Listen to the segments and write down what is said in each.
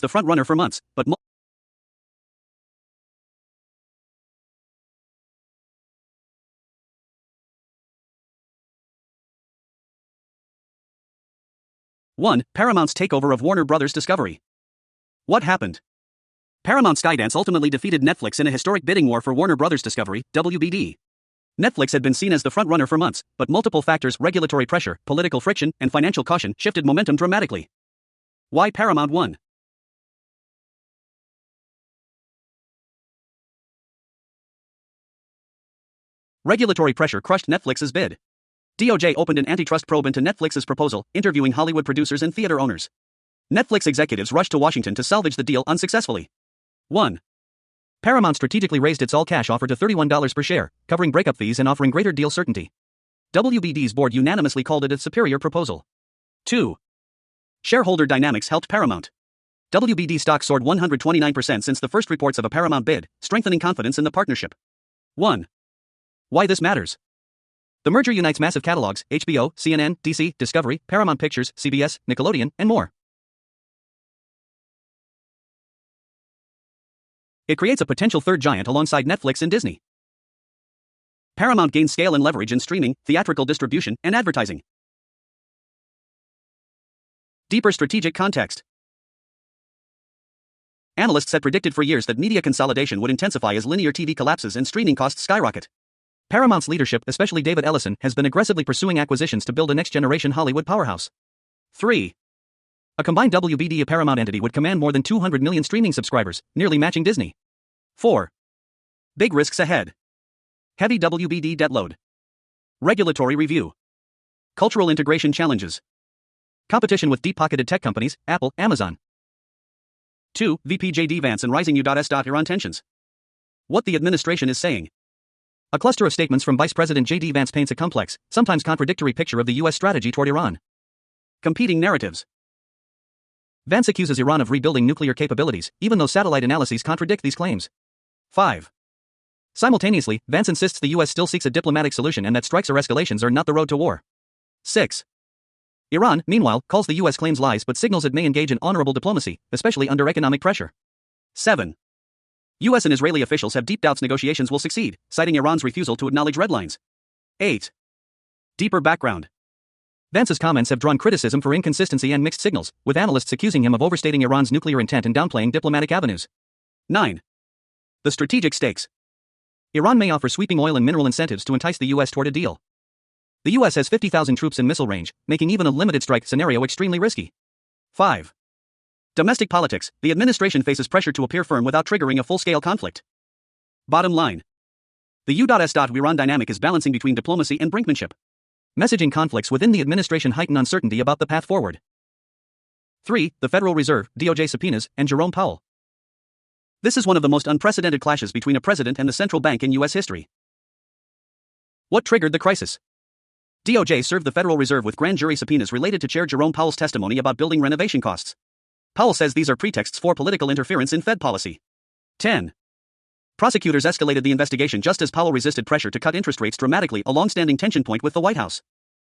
the front-runner for months, but 1. Paramount's takeover of Warner Bros. Discovery. What happened? Paramount Skydance ultimately defeated Netflix in a historic bidding war for Warner Bros. Discovery, WBD. Netflix had been seen as the front-runner for months, but multiple factors, regulatory pressure, political friction, and financial caution, shifted momentum dramatically. Why Paramount won? Regulatory pressure crushed Netflix's bid. DOJ opened an antitrust probe into Netflix's proposal, interviewing Hollywood producers and theater owners. Netflix executives rushed to Washington to salvage the deal unsuccessfully. 1. Paramount strategically raised its all-cash offer to $31 per share, covering breakup fees and offering greater deal certainty. WBD's board unanimously called it a superior proposal. 2. Shareholder dynamics helped Paramount. WBD stock soared 129% since the first reports of a Paramount bid, strengthening confidence in the partnership. 1. Why this matters? The merger unites massive catalogs, HBO, CNN, DC, Discovery, Paramount Pictures, CBS, Nickelodeon, and more. It creates a potential third giant alongside Netflix and Disney. Paramount gains scale and leverage in streaming, theatrical distribution, and advertising. Deeper strategic context. Analysts had predicted for years that media consolidation would intensify as linear TV collapses and streaming costs skyrocket. Paramount's leadership, especially David Ellison, has been aggressively pursuing acquisitions to build a next-generation Hollywood powerhouse. 3. A combined WBD Paramount entity would command more than 200 million streaming subscribers, nearly matching Disney. 4. Big risks ahead. Heavy WBD debt load. Regulatory review. Cultural integration challenges. Competition with deep-pocketed tech companies, Apple, Amazon. 2. VP J.D. Vance and rising U.S. Iran tensions. What the administration is saying. A cluster of statements from Vice President J.D. Vance paints a complex, sometimes contradictory picture of the U.S. strategy toward Iran. Competing narratives. Vance accuses Iran of rebuilding nuclear capabilities, even though satellite analyses contradict these claims. 5. Simultaneously, Vance insists the U.S. still seeks a diplomatic solution and that strikes or escalations are not the road to war. 6. Iran, meanwhile, calls the U.S. claims lies but signals it may engage in honorable diplomacy, especially under economic pressure. 7. U.S. and Israeli officials have deep doubts negotiations will succeed, citing Iran's refusal to acknowledge red lines. 8. Deeper background. Vance's comments have drawn criticism for inconsistency and mixed signals, with analysts accusing him of overstating Iran's nuclear intent and downplaying diplomatic avenues. 9. The strategic stakes. Iran may offer sweeping oil and mineral incentives to entice the U.S. toward a deal. The U.S. has 50,000 troops in missile range, making even a limited strike scenario extremely risky. 5. Domestic politics. The administration faces pressure to appear firm without triggering a full-scale conflict. Bottom line. The U.S.-Iran dynamic is balancing between diplomacy and brinkmanship. Messaging conflicts within the administration heighten uncertainty about the path forward. 3. The Federal Reserve, DOJ subpoenas, and Jerome Powell. This is one of the most unprecedented clashes between a president and the central bank in U.S. history. What triggered the crisis? DOJ served the Federal Reserve with grand jury subpoenas related to Chair Jerome Powell's testimony about building renovation costs. Powell says these are pretexts for political interference in Fed policy. 10. Prosecutors escalated the investigation just as Powell resisted pressure to cut interest rates dramatically, a long-standing tension point with the White House.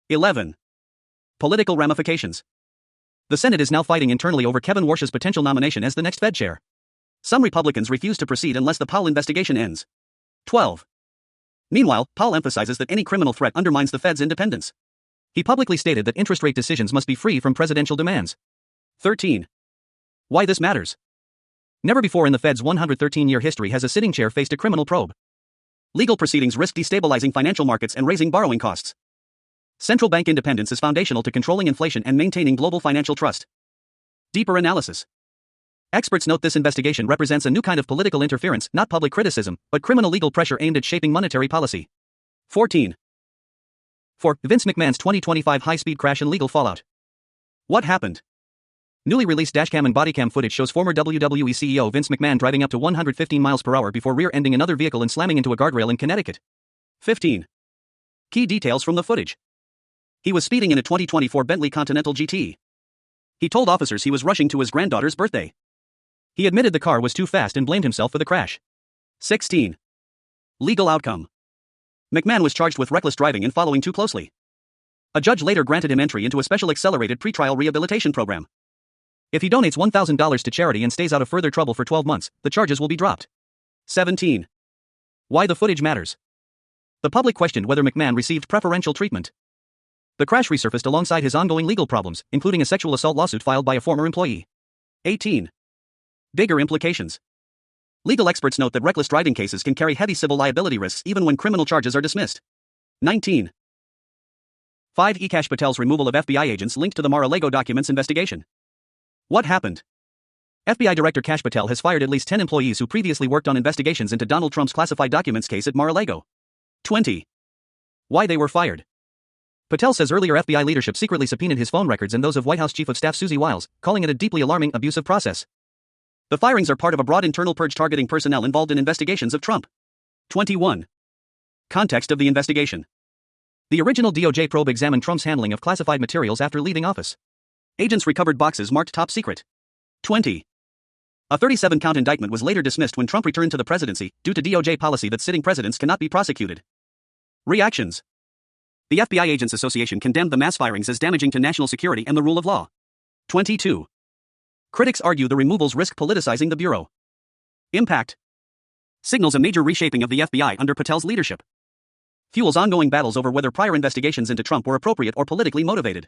11. Political ramifications. The Senate is now fighting internally over Kevin Warsh's potential nomination as the next Fed chair. Some Republicans refuse to proceed unless the Powell investigation ends. 12. Meanwhile, Powell emphasizes that any criminal threat undermines the Fed's independence. He publicly stated that interest rate decisions must be free from presidential demands. 13. Why this matters? Never before in the Fed's 113-year history has a sitting chair faced a criminal probe. Legal proceedings risk destabilizing financial markets and raising borrowing costs. Central bank independence is foundational to controlling inflation and maintaining global financial trust. Deeper analysis. Experts note this investigation represents a new kind of political interference, not public criticism, but criminal legal pressure aimed at shaping monetary policy. 14. 4. Vince McMahon's 2025 high-speed crash and legal fallout. What happened? Newly released dashcam and bodycam footage shows former WWE CEO Vince McMahon driving up to 115 miles per hour before rear-ending another vehicle and slamming into a guardrail in Connecticut. 15. Key details from the footage. He was speeding in a 2024 Bentley Continental GT. He told officers he was rushing to his granddaughter's birthday. He admitted the car was too fast and blamed himself for the crash. 16. Legal outcome. McMahon was charged with reckless driving and following too closely. A judge later granted him entry into a special accelerated pretrial rehabilitation program. If he donates $1,000 to charity and stays out of further trouble for 12 months, the charges will be dropped. 17. Why the footage matters. The public questioned whether McMahon received preferential treatment. The crash resurfaced alongside his ongoing legal problems, including a sexual assault lawsuit filed by a former employee. 18. Bigger implications. Legal experts note that reckless driving cases can carry heavy civil liability risks even when criminal charges are dismissed. 19. 5. Kash Patel's removal of FBI agents linked to the Mar-a-Lago documents investigation. What happened? FBI Director Kash Patel has fired at least 10 employees who previously worked on investigations into Donald Trump's classified documents case at Mar-a-Lago. 20. Why they were fired. Patel says earlier FBI leadership secretly subpoenaed his phone records and those of White House Chief of Staff Susie Wiles, calling it a deeply alarming, abusive process. The firings are part of a broad internal purge targeting personnel involved in investigations of Trump. 21. Context of the investigation. The original DOJ probe examined Trump's handling of classified materials after leaving office. Agents recovered boxes marked top secret. 20. A 37-count indictment was later dismissed when Trump returned to the presidency, due to DOJ policy that sitting presidents cannot be prosecuted. Reactions. The FBI Agents Association condemned the mass firings as damaging to national security and the rule of law. 22. Critics argue the removals risk politicizing the Bureau. Impact. Signals a major reshaping of the FBI under Patel's leadership. Fuels ongoing battles over whether prior investigations into Trump were appropriate or politically motivated.